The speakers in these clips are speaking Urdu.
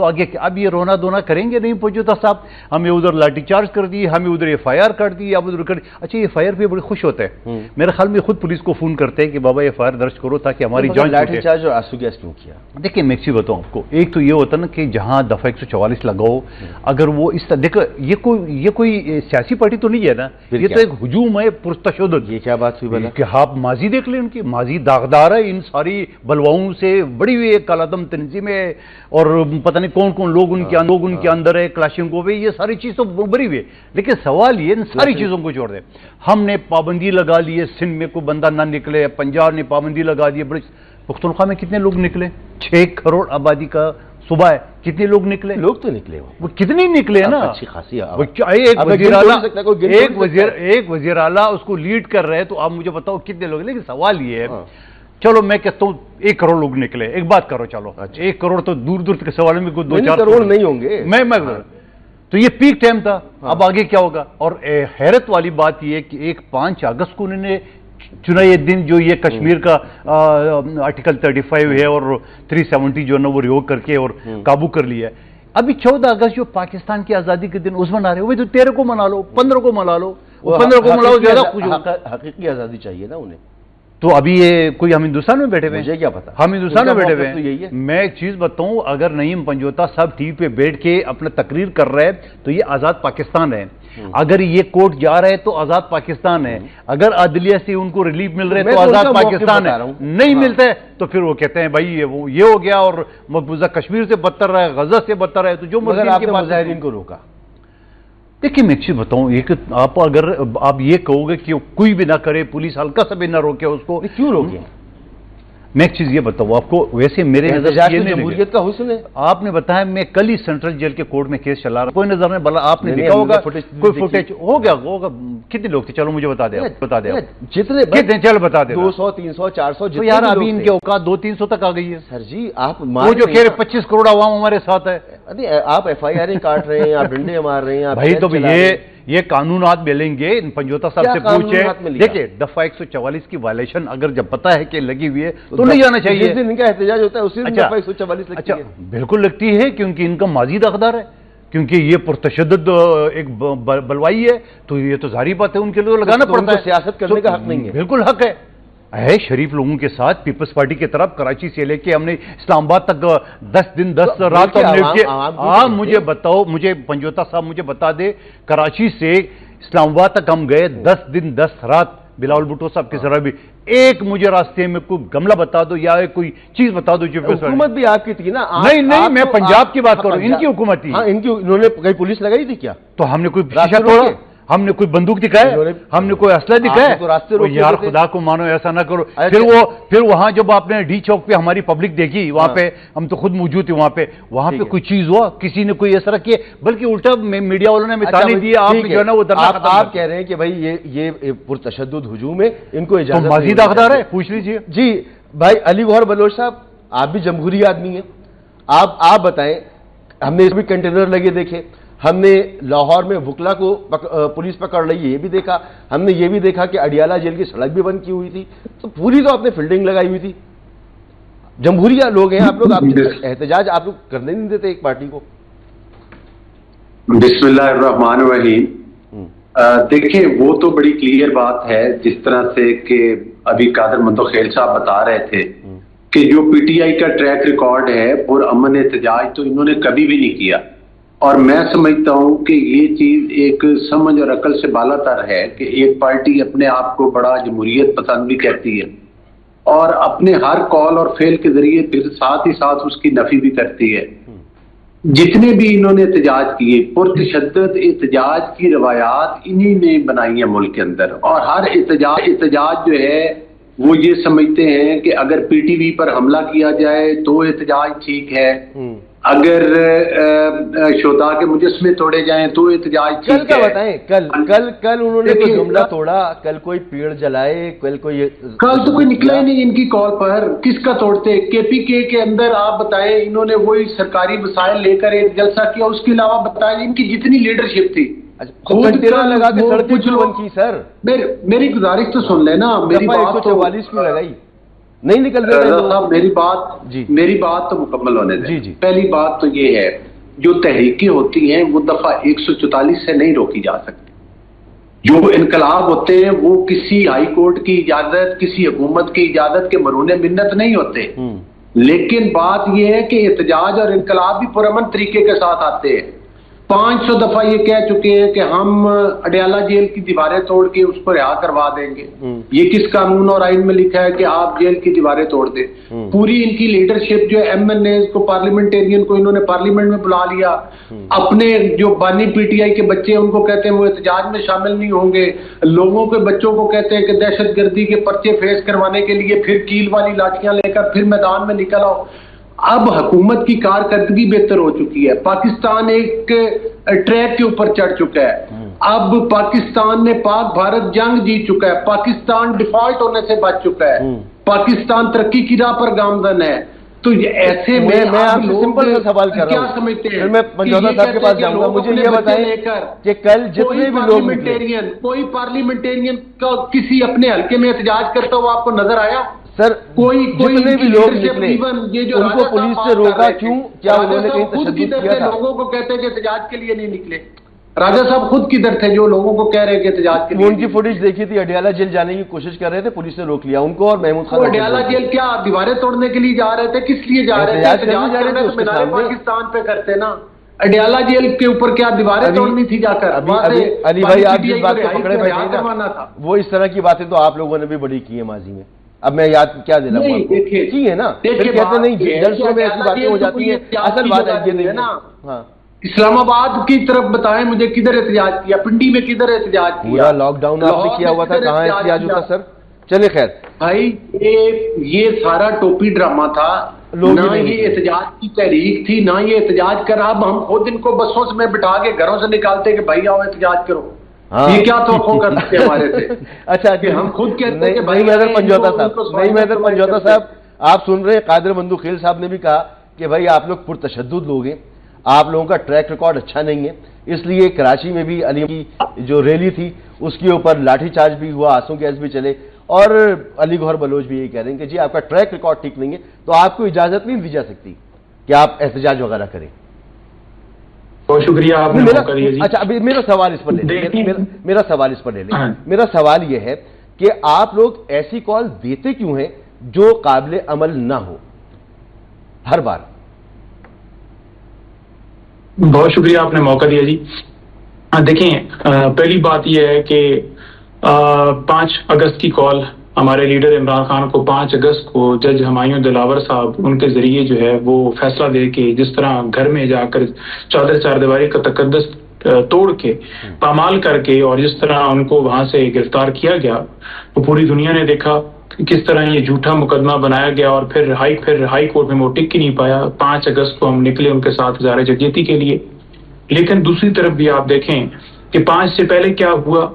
تو آگے اب یہ رونا دھونا کریں گے نہیں پنجوتا صاحب, ہمیں ادھر لاٹھی چارج کر دی, ہمیں ادھر FIR کر دی, اب ادھر کر دی. اچھا FIR پہ بڑے خوش ہوتے ہیں, میرے خیال میں خود پولیس کو فون کرتے ہیں کہ بابا FIR درج کرو تاکہ ہماری جانچ. لاٹھی چارج اور آنسو گیس کیوں کیا؟ دیکھیں میں ایک چیز بتاؤں آپ کو, ایک تو یہ ہوتا نا کہ جہاں دفعہ 144 لگاؤ, اگر وہ اس طرح دیکھو یہ کوئی سیاسی پارٹی تو نہیں ہے نا, یہ تو ایک ہجوم ہے پرتشدد. یہ کیا بات ہوئی بلا کہ آپ ماضی دیکھ لیں, ان کی ماضی داغدار ہے ان ساری بلواؤں سے, بڑی ہوئی ایک کالعدم تنظیم ہے, اور پتہ نہیں کون کون لوگ ان کے اندر ہے, کلاشنکوف ہے, یہ ساری چیز تو بڑی ہوئی ہے. لیکن سوال یہ ان ساری چیزوں کو چھوڑ دیں, ہم نے پابندی لگا لی ہے, سندھ میں کوئی بندہ نہ نکلے, پنجاب نے پابندی لگا دی ہے, بڑے پختونخوا میں کتنے لوگ نکلے, 6 کروڑ آبادی کا صوبہ ہے, کتنے لوگ نکلے؟ لوگ تو نکلے, وہ کتنے نکلے نا, اچھی خاصی ایک وزیر اعلیٰ اس کو لیڈ کر رہے, تو آپ مجھے بتاؤ کتنے لوگ. لیکن سوال یہ ہے, چلو میں کہتا ہوں 1 کروڑ لوگ نکلے, ایک بات کرو, چلو 1 کروڑ تو دور دور کے سوالوں میں کوئی 2-4 کروڑ نہیں ہوں گے, میں تو یہ پیک ٹائم تھا. اب آگے کیا ہوگا؟ اور حیرت والی بات یہ کہ ایک 5 اگست کو انہوں نے چنا یہ دن جو یہ کشمیر کا آرٹیکل 35 ہے اور 370 جو ہے نا وہ ریوگ کر کے اور قابو کر لیا ہے. ابھی 14 اگست جو پاکستان کی آزادی کے دن اس منا رہے ہو, تو 13 کو منا لو, 15 کو منا لو, 15 کو منا لو, زیادہ خوش ہو. حقیقی آزادی چاہیے نا انہیں. تو ابھی یہ کوئی ہم ہندوستان میں بیٹھے ہوئے ہیں, مجھے کیا پتا ہم ہندوستان میں بیٹھے ہوئے ہیں. میں ایک چیز بتاؤں, اگر نعیم پنجوتا صاحب ٹی وی پہ بیٹھ کے اپنا تقریر کر رہے ہیں تو یہ آزاد پاکستان ہے. اگر یہ کورٹ جا رہے تو آزاد پاکستان ہے. اگر عدلیہ سے ان کو ریلیف مل رہے تو آزاد پاکستان ہے. نہیں ملتا ہے تو پھر وہ کہتے ہیں بھائی یہ ہو گیا, اور مقبوضہ کشمیر سے بدتر رہا ہے, غزہ سے بدتر ہے. تو جو مظاہرین کو روکا, دیکھیں میں ایک چیز بتاؤں, ایک اگر آپ یہ کہو گے کہ کوئی بھی نہ کرے, پولیس ہلکا سا بھی نہ روکے اس کو, کیوں روکے؟ میں ایک چیز یہ بتاؤں آپ کو, ویسے میرے نظر جمہوریت کا حسن ہے. آپ نے بتایا میں کل ہی سینٹرل جیل کے کورٹ میں کیس چلا رہا, کوئی نظر نہیں بلا, آپ نے دیکھا ہوگا کوئی فوٹیج ہوگا, کتنے لوگ تھے؟ چلو مجھے بتا دیں جتنے, چل بتا دیں 200 300 400 تو یار ابھی ان کے اوقات 200-300 تک آ گئی ہے. سر جی آپ وہ جو کہہ رہے 25 کروڑ عوام ہمارے ساتھ ہے, آپ FIR کاٹ رہے ہیں, آپ ڈنڈے مار رہے ہیں بھائی. تو یہ قانونات ملیں گے, پنجوتا صاحب سے پوچھیں. دیکھیں دفعہ 144 کی وائلیشن اگر جب پتا ہے کہ لگی ہوئی ہے تو نہیں جانا چاہیے. جس دن ان کا احتجاج ہوتا ہے اسی دن دفعہ 144 لگتی ہے. بالکل لگتی ہے, کیونکہ ان کا ماضی داغدار ہے, کیونکہ یہ پرتشدد ایک بلوائی ہے, تو یہ تو ظاہری بات ہے ان کے لیے لگانا پڑتا ہے. سیاست کرنے کا حق نہیں ہے. بالکل حق ہے. شریف لوگوں کے ساتھ پیپلز پارٹی کی طرف کراچی سے لے کے ہم نے اسلام آباد تک 10 دن 10 رات مجھے بتاؤ, مجھے پنجوتا صاحب مجھے بتا دے, کراچی سے اسلام آباد تک ہم گئے 10 دن 10 رات, بلاول بھٹو صاحب کی ذرا بھی ایک مجھے راستے میں کوئی گملہ بتا دو یا کوئی چیز بتا دو. جو حکومت بھی آپ کی تھی نا. نہیں میں پنجاب کی بات کروں, ان کی حکومت تھی. انہوں نے کہیں پولیس لگائی تھی کیا؟ تو ہم نے کوئی شیشہ توڑا, ہم نے کوئی بندوق دکھایا, ہم نے کوئی اسلحہ دکھایا؟ یار خدا کو مانو, ایسا نہ کرو. پھر وہاں جب آپ نے ڈی چوک پہ ہماری پبلک دیکھی, وہاں پہ ہم تو خود موجود تھے, وہاں پہ کوئی چیز ہوا, کسی نے کوئی ایسا کیا, بلکہ الٹا میڈیا والوں نے مثالیں دی. آپ جو ہے نا وہ آپ کہہ رہے ہیں کہ بھائی یہ پرتشدد ہجوم ہے, ان کو اجازت مزید حقدار ہے, پوچھ لیجیے. جی بھائی علی گوہر بلوچ صاحب, آپ بھی جمہوری آدمی ہیں, آپ بتائیں. ہم نے اس بھی کنٹینر لگے دیکھے, ہم نے لاہور میں وکلا کو پولیس پکڑ رہی ہے یہ بھی دیکھا, ہم نے یہ بھی دیکھا کہ اڈیالہ جیل کی سڑک بھی بند کی ہوئی تھی. تو پوری تو آپ نے فیلڈنگ لگائی ہوئی تھی. جمہوریہ لوگ ہیں آپ لوگ, آپ احتجاج آپ لوگ کرنے نہیں دیتے ایک پارٹی کو. بسم اللہ الرحمن الرحیم. دیکھیں وہ تو بڑی کلیئر بات ہے, جس طرح سے کہ ابھی قادر مندوخیل صاحب بتا رہے تھے کہ جو PTI کا ٹریک ریکارڈ ہے اور امن احتجاج تو انہوں نے کبھی بھی نہیں کیا. اور میں سمجھتا ہوں کہ یہ چیز ایک سمجھ اور عقل سے بالا تر ہے کہ ایک پارٹی اپنے آپ کو بڑا جمہوریت پسند بھی کہتی ہے اور اپنے ہر کال اور فعل کے ذریعے پھر ساتھ ہی ساتھ اس کی نفی بھی کرتی ہے. جتنے بھی انہوں نے احتجاج کیے, پرتشدد احتجاج کی روایات انہی نے بنائی ہیں ملک کے اندر, اور ہر احتجاج جو ہے وہ یہ سمجھتے ہیں کہ اگر PTV پر حملہ کیا جائے تو احتجاج ٹھیک ہے, اگر شہداء کے مجسمے توڑے جائیں تو احتجاج ٹھیک ہے. کل کا بتائیں, کل انہوں نے کوئی جملہ توڑا, کل کوئی پیڑ جلائے, کل تو کوئی نکلا ہی نہیں ان کی کال پر. کس کا توڑتے؟ KPK کے اندر آپ بتائیں, انہوں نے وہی سرکاری وسائل لے کر ایک جلسہ کیا, اس کے علاوہ بتائیں ان کی جتنی لیڈرشپ تھی لگا کے سڑکیں کیوں بند کی؟ سر میری گزارش تو سن لینا, میری بات 144 کیوں لگائی؟ نہیں نکل رہے رضا صاحب میری بات تو مکمل ہونے دیں. جی. پہلی بات تو یہ ہے جو تحریکیں ہوتی ہیں وہ دفعہ 144 سے نہیں روکی جا سکتی. جو انقلاب ہوتے ہیں وہ کسی ہائی کورٹ کی اجازت, کسی حکومت کی اجازت کے مرہون منت نہیں ہوتے. لیکن بات یہ ہے کہ احتجاج اور انقلاب بھی پرامن طریقے کے ساتھ آتے ہیں. 500 دفعہ یہ کہہ چکے ہیں کہ ہم اڈیالہ جیل کی دیواریں توڑ کے اس کو رہا کروا دیں گے. یہ کس قانون اور آئین میں لکھا ہے کہ آپ جیل کی دیواریں توڑ دیں؟ پوری ان کی لیڈرشپ جو ایم این ایز کو, پارلیمنٹیرین کو انہوں نے پارلیمنٹ میں بلا لیا. اپنے جو بانی پی ٹی آئی کے بچے ہیں ان کو کہتے ہیں وہ احتجاج میں شامل نہیں ہوں گے. لوگوں کے بچوں کو کہتے ہیں کہ دہشت گردی کے پرچے فیس کروانے کے لیے پھر کیل والی لاٹھیاں لے کر پھر میدان میں نکل آؤ. اب حکومت کی کارکردگی بہتر ہو چکی ہے. پاکستان ایک ٹریک کے اوپر چڑھ چکا ہے. اب پاکستان نے پاک بھارت جنگ جیت چکا ہے. پاکستان ڈیفالٹ ہونے سے بچ چکا ہے. پاکستان ترقی کی راہ پر گامزن ہے. تو ایسے میں آپ سے سمپل سا سوال کر رہا ہوں. کیا سمجھتے ہیں؟ میں پنجوتا صاحب کے پاس جاؤں گا. مجھے یہ بتائیں کہ کل جتنے بھی لوگ کوئی پارلیمنٹیرین کا کسی اپنے حلقے میں احتجاج کرتا ہوا آپ کو نظر آیا؟ سر جتنے بھی لوگ نکلے ان کو پولیس سے روکا کیوں؟ کیا انہوں نے کہیں تشدد کیا تھا؟ لوگوں کو کہتے ہیں کہ احتجاج کے لیے نہیں نکلے. راجہ صاحب خود کدھر تھے جو لوگوں کو کہہ رہے ہیں کہ احتجاج کے لیے؟ ان کی فوٹیج دیکھی تھی, اڈیالہ جیل جانے کی کوشش کر رہے تھے, پولیس نے روک لیا ان کو. اور محمود خان اڈیالہ جیل کیا دیواریں توڑنے کے لیے جا رہے تھے؟ کس لیے جا رہے تھے؟ احتجاج پاکستان پہ کرتے نا. اڈیالہ جیل کے اوپر کیا دیواریں توڑنی تھی جا کر؟ علی بھائی آپ جس بات کو پکڑے بیٹھے نا, وہ اس طرح کی باتیں تو آپ لوگوں نے بھی بڑی کی ہیں ماضی میں. اب میں یاد کیا دلاؤں کی ہے نا, پھر کہتے نہیں جلسوں میں ایسی باتیں ہو جاتی ہیں. اصل بات یہ نہیں ہے نا. ہاں, اسلام آباد کی طرف بتائیں مجھے کدھر احتجاج کیا؟ پنڈی میں کدھر احتجاج کیا؟ پورا لاک ڈاؤن آپ نے کیا ہوا تھا, کہاں احتجاج ہوتا سر؟ چلے خیر بھائی, یہ سارا ٹوپی ڈرامہ تھا. نہ یہ احتجاج کی تحریک تھی, نہ یہ احتجاج کر. اب ہم خود ان کو بسوں میں بٹھا کے گھروں سے نکالتے کہ بھائی آؤ احتجاج کرو. یہ کیا توقع کرتے ہیں ہمارے سے؟ اچھا کہ ہم خود کہتے ہیں کہ بھائی پنجوتا صاحب آپ سن رہے ہیں, قادر مندو خیل صاحب نے بھی کہا کہ بھائی آپ لوگ پرتشدد لوگ ہیں, آپ لوگوں کا ٹریک ریکارڈ اچھا نہیں ہے, اس لیے کراچی میں بھی علی کی جو ریلی تھی اس کے اوپر لاٹھی چارج بھی ہوا, آنسو گیس بھی چلے, اور علی گوہر بلوچ بھی یہی کہہ رہے ہیں کہ جی آپ کا ٹریک ریکارڈ ٹھیک نہیں ہے, تو آپ کو اجازت نہیں دی جا سکتی کہ آپ احتجاج وغیرہ کریں. بہت شکریہ آپ نے موقع دیا جی. اچھا ابھی میرا سوال اس پر لے لیں, میرا سوال اس پر لے لیں. میرا سوال یہ ہے کہ آپ لوگ ایسی کال دیتے کیوں ہیں جو قابل عمل نہ ہو ہر بار؟ بہت شکریہ آپ نے موقع دیا جی. دیکھیں, پہلی بات یہ ہے کہ 5 اگست کی کال ہمارے لیڈر عمران خان کو 5 اگست کو جج ہمایوں دلاور صاحب ان کے ذریعے جو ہے وہ فیصلہ دے کے جس طرح گھر میں جا کر چار دیواری کا تقدس توڑ کے پامال کر کے اور جس طرح ان کو وہاں سے گرفتار کیا گیا, وہ پوری دنیا نے دیکھا کس طرح یہ جھوٹا مقدمہ بنایا گیا. اور پھر ہائی کورٹ میں وہ ٹک ہی نہیں پایا. 5 اگست کو ہم نکلے ان کے ساتھ ہزار یکجہتی کے لیے. لیکن دوسری طرف بھی آپ دیکھیں کہ 5 سے پہلے کیا ہوا.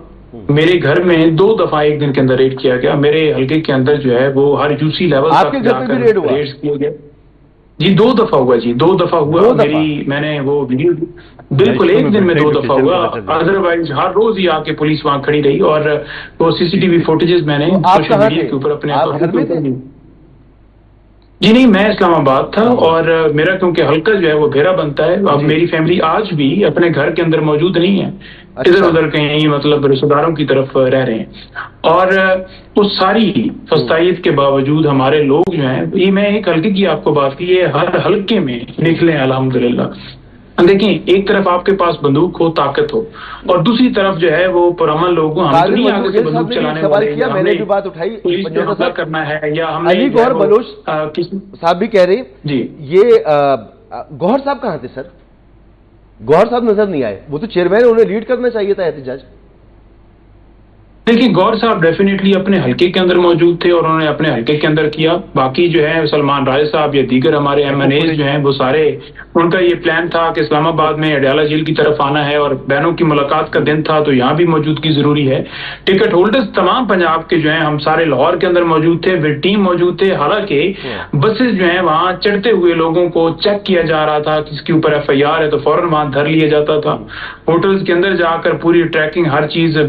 میرے گھر میں 2 دفعہ ایک دن کے اندر ریڈ کیا گیا. میرے حلقے کے اندر جو ہے وہ ہر یوسی لیول تک جا کر ریڈ کیا گیا. جی 2 دفعہ ہوا جی, 2 دفعہ ہوا. میں نے وہ ویڈیو بالکل ایک دن میں 2 دفعہ ہوا. ادروائز ہر روز ہی آ کے پولیس وہاں کھڑی رہی. اور وہ CCTV فوٹیجز میں نے سوشل میڈیا کے اوپر اپنے جی نہیں, میں اسلام آباد تھا اور میرا کیونکہ حلقہ جو ہے وہ بھیرا بنتا ہے. اب میری فیملی آج بھی اپنے گھر کے اندر موجود نہیں ہے, ادھر ادھر کہیں مطلب رشتہ داروں کی طرف رہ رہے ہیں. اور اس ساری فستائیت کے باوجود ہمارے لوگ جو ہیں, یہ میں ایک حلقے کی آپ کو بات کی ہے, ہر حلقے میں نکلے الحمدللہ. دیکھیں, ایک طرف آپ کے پاس بندوق ہو, طاقت ہو, اور دوسری طرف جو ہے وہ پرامن لوگ ہوں. ہم نہیں آگے سے بندوق چلانے والے ہیں, میں نے بھی بات اٹھائی پولیس پہ حملہ کرنا ہے یا ہم علی گوہر بلوچ صاحب بھی کہہ رہے ہیں جی. یہ گوہر صاحب کہاں تھے سر؟ گوہر صاحب نظر نہیں آئے. وہ تو چیئرمین, انہیں لیڈ کرنا چاہیے تھا احتجاج. دیکھیں, گور صاحب ڈیفینیٹلی اپنے حلقے کے اندر موجود تھے اور انہوں نے اپنے حلقے کے اندر کیا. باقی جو ہے سلمان راج صاحب یا دیگر ہمارے MNAs جو ہیں وہ سارے, ان کا یہ پلان تھا کہ اسلام آباد میں اڈیالہ جیل کی طرف آنا ہے اور بہنوں کی ملاقات کا دن تھا تو یہاں بھی موجودگی ضروری ہے. ٹکٹ ہولڈرز تمام پنجاب کے جو ہیں ہم سارے لاہور کے اندر موجود تھے, ود ٹیم موجود تھے. حالانکہ بسز جو ہیں وہاں چڑھتے ہوئے لوگوں کو چیک کیا جا رہا تھا, کس کے اوپر FIR ہے تو فوراً وہاں دھر لیا جاتا تھا. ہوٹلز کے اندر جا کر پوری ٹریکنگ ہر چیز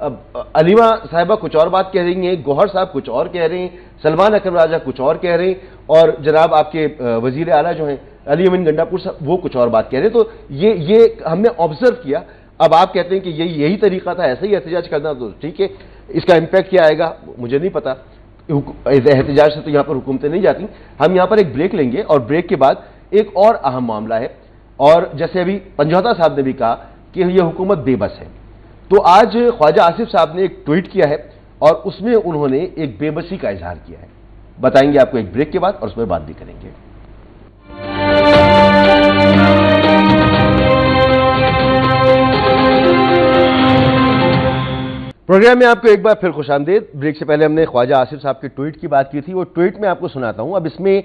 علیمہ صاحبہ کچھ اور بات کہہ رہی ہیں، گوہر صاحب کچھ اور کہہ رہے ہیں، سلمان اکرم راجہ کچھ اور کہہ رہے ہیں، اور جناب آپ کے وزیر اعلیٰ جو ہیں علی امین گنڈاپور صاحب وہ کچھ اور بات کہہ رہے ہیں. تو یہ ہم نے آبزرو کیا. اب آپ کہتے ہیں کہ یہی طریقہ تھا، ایسا ہی احتجاج کرنا، تو ٹھیک ہے. اس کا امپیکٹ کیا آئے گا مجھے نہیں پتا. احتجاج سے تو یہاں پر حکومتیں نہیں جاتی. ہم یہاں پر ایک بریک لیں گے اور بریک کے بعد ایک اور اہم معاملہ ہے. اور جیسے ابھی پنجوتا صاحب نے بھی کہا کہ یہ حکومت بے بس ہے، تو آج خواجہ آصف صاحب نے ایک ٹویٹ کیا ہے اور اس میں انہوں نے ایک بے بسی کا اظہار کیا ہے. بتائیں گے آپ کو ایک بریک کے بعد اور اس میں بات بھی کریں گے. پروگرام میں آپ کو ایک بار پھر خوش آمدید. بریک سے پہلے ہم نے خواجہ آصف صاحب کے ٹویٹ کی بات کی تھی. وہ ٹویٹ میں آپ کو سناتا ہوں. اب اس میں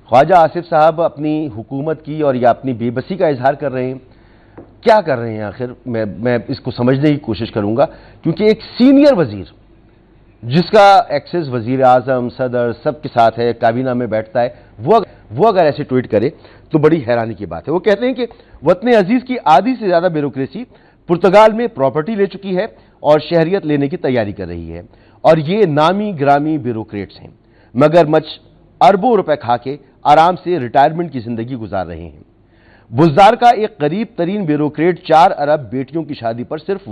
خواجہ آصف صاحب اپنی حکومت کی اور یا اپنی بے بسی کا اظہار کر رہے ہیں. کیا کر رہے ہیں آخر؟ میں اس کو سمجھنے کی کوشش کروں گا، کیونکہ ایک سینئر وزیر جس کا ایکسس وزیر اعظم صدر سب کے ساتھ ہے، کابینہ میں بیٹھتا ہے، وہ اگر ایسے ٹویٹ کرے تو بڑی حیرانی کی بات ہے. وہ کہتے ہیں کہ وطن عزیز کی آدھی سے زیادہ بیوروکریسی پرتگال میں پراپرٹی لے چکی ہے اور شہریت لینے کی تیاری کر رہی ہے، اور یہ نامی گرامی بیوروکریٹس ہیں، مگر مچ اربوں روپے کھا کے آرام سے ریٹائرمنٹ کی زندگی گزار رہے ہیں. بزدار کا ایک قریب ترین بیوروکریٹ 4 ارب بیٹیوں کی شادی پر صرف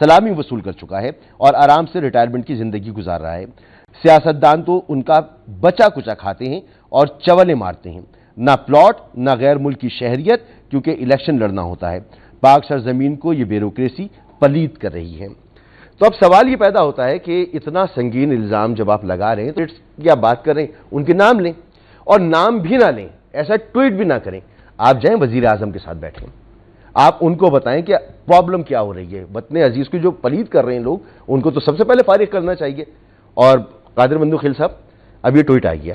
سلامی وصول کر چکا ہے اور آرام سے ریٹائرمنٹ کی زندگی گزار رہا ہے. سیاستدان تو ان کا بچا کچا کھاتے ہیں اور چولے مارتے ہیں. نہ پلاٹ نہ غیر ملکی شہریت، کیونکہ الیکشن لڑنا ہوتا ہے. پاک سرزمین کو یہ بیوروکریسی پلید کر رہی ہے. تو اب سوال یہ پیدا ہوتا ہے کہ اتنا سنگین الزام جب آپ لگا رہے ہیں تو کیا بات کر رہے ہیں ان کے نام لیں، اور نام بھی نہ لیں، ایسا ٹویٹ بھی نہ کریں. آپ جائیں وزیر اعظم کے ساتھ بیٹھیں، آپ ان کو بتائیں کہ پرابلم کیا ہو رہی ہے. وطن عزیز کو جو پلید کر رہے ہیں لوگ، ان کو تو سب سے پہلے فارغ کرنا چاہیے. اور قادر مندو خیل صاحب، اب یہ ٹویٹ آ گیا،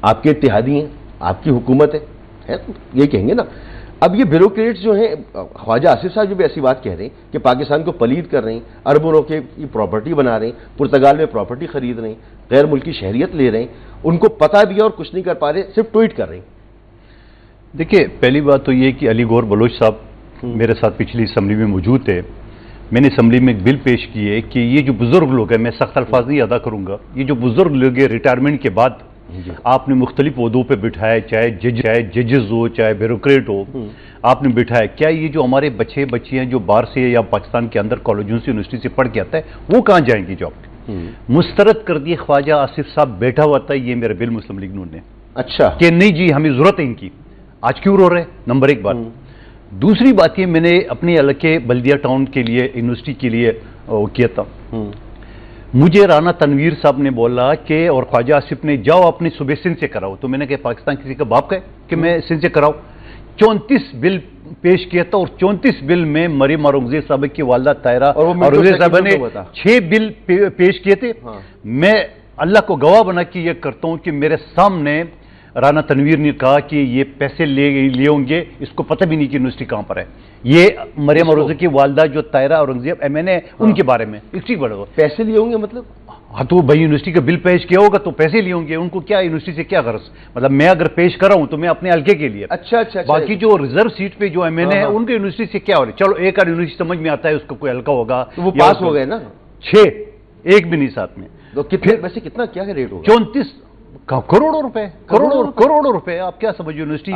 آپ کے اتحادی ہیں، آپ کی حکومت ہے، یہ کہیں گے نا. اب یہ بیوروکریٹس جو ہیں، خواجہ آصف صاحب جو بھی ایسی بات کہہ رہے ہیں کہ پاکستان کو پلید کر رہے ہیں، اربوں روپے کی پراپرٹی بنا رہے ہیں، پرتگال میں پراپرٹی خرید رہے ہیں، غیر ملکی شہریت لے رہے ہیں، ان کو پتہ بھی ہے اور کچھ نہیں کر پا رہے، صرف ٹویٹ کر رہے ہیں. دیکھیے، پہلی بات تو یہ کہ علی گور بلوچ صاحب میرے ساتھ پچھلی اسمبلی میں موجود تھے. میں نے اسمبلی میں ایک بل پیش کی ہے کہ یہ جو بزرگ لوگ ہیں، میں سخت الفاظ نہیں ادا کروں گا، یہ جو بزرگ لوگ ہیں ریٹائرمنٹ کے بعد آپ نے مختلف عہدوں پہ بٹھائے، چاہے ججز ہو چاہے بیوروکریٹ ہو، آپ نے بٹھائے. کیا یہ جو ہمارے بچے بچیاں جو باہر سے یا پاکستان کے اندر کالجوں سے یونیورسٹی سے پڑھ کے آتا ہے، وہ کہاں جائیں گی جاب؟ مسترد کر دیے. خواجہ آصف صاحب بیٹھا ہوا تھا یہ میرا بل مسلم لیگ نون نے، اچھا کہ نہیں جی ہمیں ضرورت ہے ان کی. آج کیوں رو رہے؟ نمبر ایک بات. دوسری بات یہ، میں نے اپنے علاقے بلدیہ ٹاؤن کے لیے یونیورسٹی کے لیے کیا تھا. مجھے رانا تنویر صاحب نے بولا کہ اور خواجہ آصف نے جاؤ اپنی صوبے سندھ سے کراؤ. تو میں نے کہا پاکستان کسی کا باپ کا ہے کہ میں سندھ سے کراؤں؟ 34 بل پیش کیا تھا اور 34 بل میں مریم اورنگزیب صاحب کی والدہ طاہرہ اورنگزیب صاحب نے 6 بل پیش کیے تھے. میں اللہ کو گواہ بنا کے یہ کرتا ہوں کہ میرے سامنے رانا تنویر نے کہا کہ یہ پیسے لے ہوں گے، اس کو پتہ بھی نہیں کہ یونیورسٹی کہاں پر ہے. یہ مریم اورنگزیب کی والدہ جو طاہرہ اورنگزیب ایم این اے ان کے بارے میں اسی بڑے پیسے لیے ہوں گے. مطلب ہاں تو بھائی یونیورسٹی کا بل پیش کیا ہوگا تو پیسے لیے ہوں گے. ان کو کیا یونیورسٹی سے کیا غرض؟ مطلب میں اگر پیش کر رہا ہوں تو میں اپنے حلقے کے لیے. اچھا. باقی جو ریزرو سیٹ پہ جو ایم این اے ہے ان کے یونیورسٹی سے کیا ہو رہا ہے؟ چلو ایک یونیورسٹی سمجھ میں آتا ہے اس کو کوئی حلقہ ہوگا، وہ پاس ہو گئے نا 6، ایک بھی نہیں ساتھ میں. تو کتنے ویسے کتنا کیا ریٹ ہوگا؟ 34 کروڑوں روپے. آپ کیا سمجھ یونیورسٹی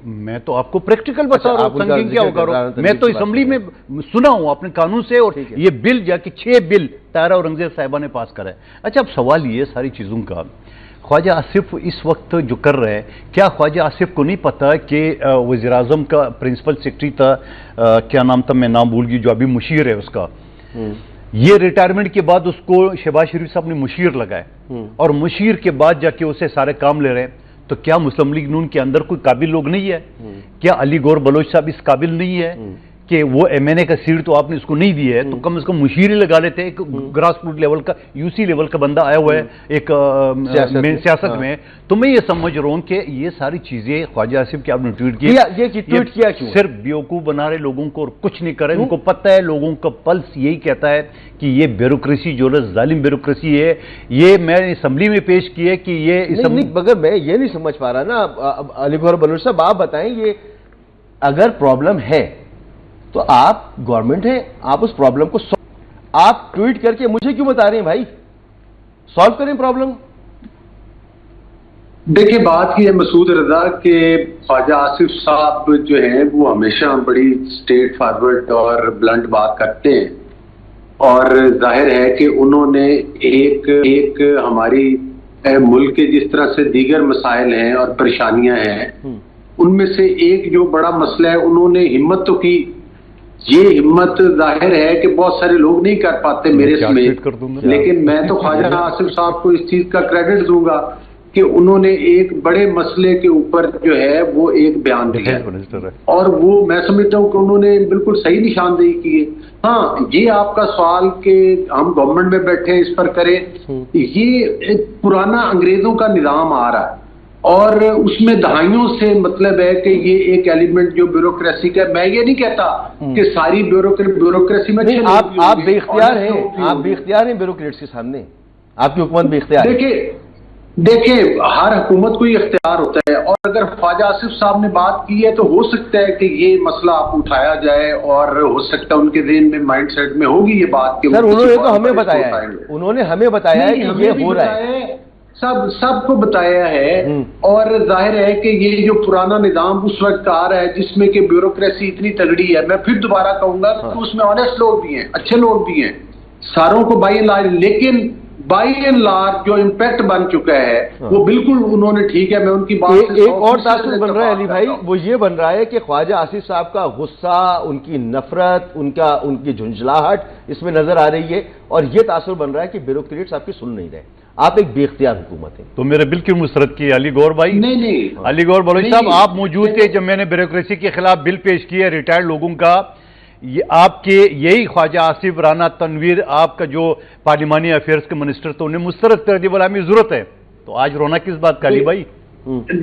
میں تو آپ کو پریکٹیکل بتا رہا ہوں سنگین کیا ہوگا. میں تو اسمبلی میں سنا ہوں اپنے قانون سے، اور یہ بل جا کے 6 بل طاہرہ اورنگزیب صاحبہ نے پاس کرا ہے. اچھا اب سوال یہ ساری چیزوں کا، خواجہ آصف اس وقت جو کر رہے ہیں، کیا خواجہ آصف کو نہیں پتا کہ وزیر اعظم کا پرنسپل سیکرٹری تھا، کیا نام تھا میں نام بھول گئی، جو ابھی مشیر ہے اس کا، یہ ریٹائرمنٹ کے بعد اس کو شہباز شریف صاحب نے مشیر لگائے، اور مشیر کے بعد جا کے اسے سارے کام لے رہے ہیں. تو کیا مسلم لیگ نون کے اندر کوئی قابل لوگ نہیں ہے؟ کیا علی گور بلوچ صاحب اس قابل نہیں ہے کہ وہ ایم این اے کا سیٹ تو آپ نے اس کو نہیں دی ہے، تو کم از کم مشیر ہی لگا لیتے. ایک گراس روٹ لیول کا یو سی لیول کا بندہ آیا ہوا ہے ایک سیاست میں. تو میں یہ سمجھ رہا ہوں کہ یہ ساری چیزیں خواجہ آصف کی آپ نے ٹویٹ کیا صرف بیوقوف بنا رہے لوگوں کو اور کچھ نہیں کر رہے. ان کو پتہ ہے، لوگوں کا پلس یہی کہتا ہے کہ یہ بیوروکریسی جو ظالم بیوروکریسی ہے. یہ میں نے اسمبلی میں پیش کی ہے کہ یہ مگر میں یہ نہیں سمجھ پا رہا نا علی گور بلوچ صاحب، آپ بتائیں یہ اگر پرابلم ہے تو آپ گورنمنٹ ہیں, آپ اس پرابلم کو آپ ٹویٹ کر کے مجھے کیوں بتا رہے ہیں بھائی؟ سالو کریں پرابلم. دیکھیں بات یہ ہے مسعود رضا کہ خواجہ آصف صاحب جو ہیں وہ ہمیشہ بڑی اسٹریٹ فارورڈ اور بلنٹ بات کرتے ہیں, اور ظاہر ہے کہ انہوں نے ایک ہماری ملک کے جس طرح سے دیگر مسائل ہیں اور پریشانیاں ہیں, ان میں سے ایک جو بڑا مسئلہ ہے انہوں نے ہمت تو کی. یہ ہمت ظاہر ہے کہ بہت سارے لوگ نہیں کر پاتے میرے سمیت, لیکن میں تو خواجہ آصف صاحب کو اس چیز کا کریڈٹ دوں گا کہ انہوں نے ایک بڑے مسئلے کے اوپر جو ہے وہ ایک بیان دیا, اور وہ میں سمجھتا ہوں کہ انہوں نے بالکل صحیح نشاندہی کی ہے. ہاں یہ آپ کا سوال کہ ہم گورنمنٹ میں بیٹھے اس پر کریں, یہ ایک پرانا انگریزوں کا نظام آ رہا ہے, اور اس میں دہائیوں سے مطلب ہے کہ یہ ایک ایلیمنٹ جو بیوروکریسی کا, میں یہ نہیں کہتا کہ ساری بیوروکریسی میں آپ بے اختیار ہیں, آپ بے اختیار ہیں بیوروکریٹس کے سامنے, آپ کی حکومت بے اختیار ہے. دیکھیں ہر حکومت کو یہ اختیار ہوتا ہے, اور اگر خواجہ آصف صاحب نے بات کی ہے تو ہو سکتا ہے کہ یہ مسئلہ آپ اٹھایا جائے, اور ہو سکتا ہے ان کے ذہن میں مائنڈ سیٹ میں ہوگی یہ بات کہ سر انہوں نے تو ہمیں بتایا ہے, انہوں نے ہمیں بتایا ہے کہ یہ ہو رہا ہے, سب کو بتایا ہے. اور ظاہر ہے کہ یہ جو پرانا نظام اس وقت آ رہا ہے جس میں کہ بیوروکریسی اتنی تگڑی ہے, میں پھر دوبارہ کہوں گا کہ اس میں آنیسٹ لوگ بھی ہیں, اچھے لوگ بھی ہیں, ساروں کو بائی اینڈ لارج, لیکن بائی اینڈ لارج جو امپیکٹ بن چکا ہے وہ بالکل انہوں نے ٹھیک ہے. میں ان کی بات ایک اور تاثر بن رہا ہے علی بھائی, وہ یہ بن رہا ہے کہ خواجہ آصف صاحب کا غصہ, ان کی نفرت, ان کی جھنجھلاہٹ اس میں نظر آ رہی ہے, اور یہ تاثر بن رہا ہے کہ بیوروکریٹس آپ کی سن نہیں رہے, آپ ایک بے اختیار حکومت ہیں. تو میرے بالکل مسرت کی علی گور بھائی, نہیں علی گور بلوچ صاحب آپ موجود تھے جب میں نے بیوروکریسی کے خلاف بل پیش کیا ریٹائرڈ لوگوں کا. یہ آپ کے یہی خواجہ آصف, رانا تنویر, آپ کا جو پارلیمانی افیئرز کے منسٹر تو انہیں مسترد کر دی, بولا ہمیں ضرورت ہے, تو آج رونا کس بات کا علی بھائی؟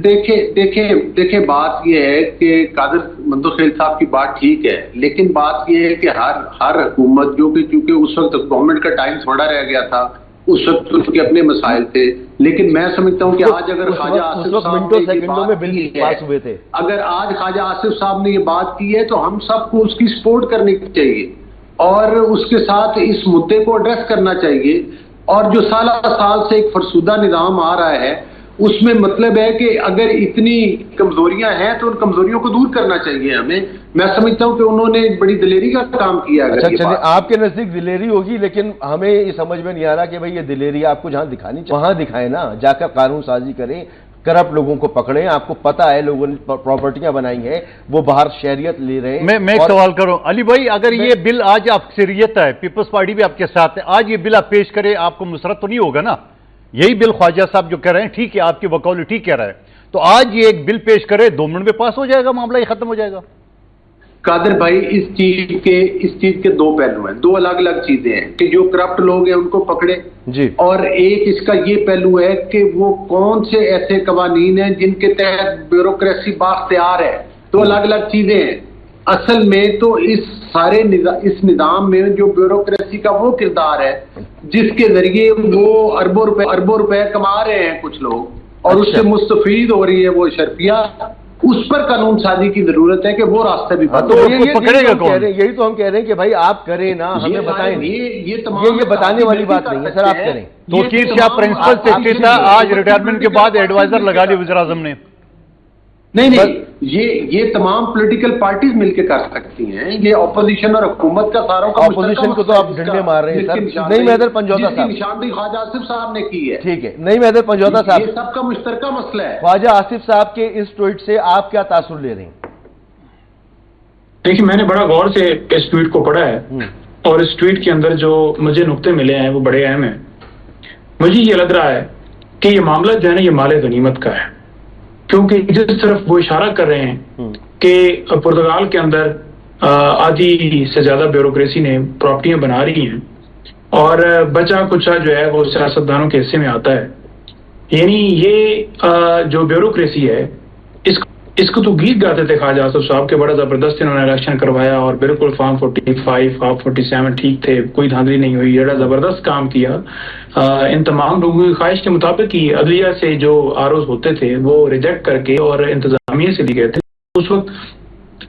دیکھیں بات یہ ہے کہ قادر مندوخیل صاحب کی بات ٹھیک ہے, لیکن بات یہ ہے کہ ہر حکومت جو کہ چونکہ اس وقت گورنمنٹ کا ٹائم تھوڑا رہ گیا تھا, اس وقت اس کے اپنے مسائل تھے, لیکن میں سمجھتا ہوں کہ آج اگر خواجہ آصف صاحب نے یہ بات کی ہے, اگر آج خواجہ آصف صاحب نے یہ بات کی ہے تو ہم سب کو اس کی سپورٹ کرنی چاہیے, اور اس کے ساتھ اس مدعے کو ایڈریس کرنا چاہیے. اور جو سالہ سال سے ایک فرسودہ نظام آ رہا ہے اس میں مطلب ہے کہ اگر اتنی کمزوریاں ہیں تو ان کمزوریوں کو دور کرنا چاہیے ہمیں. میں سمجھتا ہوں کہ انہوں نے بڑی دلیری کا کام کیا. اچھا آپ کے نزدیک دلیری ہوگی, لیکن ہمیں یہ سمجھ میں نہیں آ رہا کہ بھئی یہ دلیری آپ کو جہاں دکھانی چاہیے وہاں دکھائیں نا, جا کر قانون سازی کریں, کرپٹ لوگوں کو پکڑیں. آپ کو پتا ہے لوگوں نے پراپرٹیاں بنائی ہیں, وہ باہر شہریت لے رہے ہیں. میں ایک سوال کروں علی بھائی, اگر یہ بل آج اکثریت ہے, پیپلز پارٹی بھی آپ کے ساتھ ہے, آج یہ بل آپ پیش کریں, آپ کو مسرت تو نہیں ہوگا نا؟ یہی بل خواجہ صاحب جو کہہ رہے ہیں ٹھیک ہے, آپ کی وکول ٹھیک کہہ رہا ہے, تو آج یہ ایک بل پیش کرے 2 منٹ میں پاس ہو جائے گا, معاملہ یہ ختم ہو جائے گا. قادر بھائی اس چیز کے 2 پہلو ہیں, 2 الگ الگ چیزیں ہیں کہ جو کرپٹ لوگ ہیں ان کو پکڑے جی, اور ایک اس کا یہ پہلو ہے کہ وہ کون سے ایسے قوانین ہیں جن کے تحت بیوروکریسی بااختیار ہے. 2 الگ الگ چیزیں ہیں. اصل میں تو اس نظام میں جو بیوروکریسی کا وہ کردار ہے جس کے ذریعے وہ اربوں روپے کما رہے ہیں کچھ لوگ, اور اس سے مستفید ہو رہی ہے وہ اشرفیہ, اس پر قانون سازی کی ضرورت ہے کہ وہ راستہ بھی یہی تو ہم کہہ رہے ہیں کہ بھائی آپ کریں نا, ہمیں بتائیں. یہ بتانے والی بات نہیں ہے سر, آپ کریں. توقیر شاہ پرنسپل سیکرٹری تھا, آج ریٹائرمنٹ کے بعد ایڈوائزر لگا لی وزیر اعظم نے. نہیں یہ تمام پولیٹیکل پارٹیز مل کے کر سکتی ہیں, یہ اپوزیشن اور حکومت کا ساروں کا اپوزیشن کو تو آپ ڈنڈے مار رہے ہیں سر. نہیں محدر پنجوتا صاحب نشاندہی خواجہ آصف صاحب نے کی ہے, ٹھیک ہے. نہیں محدر پنجوتا صاحب, یہ سب کا مشترکہ مسئلہ ہے. خواجہ آصف صاحب کے اس ٹویٹ سے آپ کیا تاثر لے رہے ہیں؟ دیکھیے میں نے بڑا غور سے اس ٹویٹ کو پڑھا ہے, اور اس ٹویٹ کے اندر جو مجھے نقطے ملے ہیں وہ بڑے اہم ہیں. مجھے یہ لگ رہا ہے کہ یہ معاملہ جو ہے نا یہ مال غنیمت کا ہے, کیونکہ جس طرف وہ اشارہ کر رہے ہیں کہ پرتگال کے اندر آدھی سے زیادہ بیوروکریسی نے پراپرٹیاں بنا رہی ہیں, اور بچا کچا جو ہے وہ سیاستدانوں کے حصے میں آتا ہے. یعنی یہ جو بیوروکریسی ہے اس کو تو گیت گاتے تھے خواجہ آصف صاحب کے, بڑا زبردست انہوں نے الیکشن کروایا, اور بالکل فارم 45 فارم 47 ٹھیک تھے, کوئی دھاندلی نہیں ہوئی, بڑا زبردست کام کیا. ان تمام لوگوں کی خواہش کے مطابق ہی عدلیہ سے جو آروز ہوتے تھے وہ ریجیکٹ کر کے اور انتظامیہ سے دی گئے تھے. اس وقت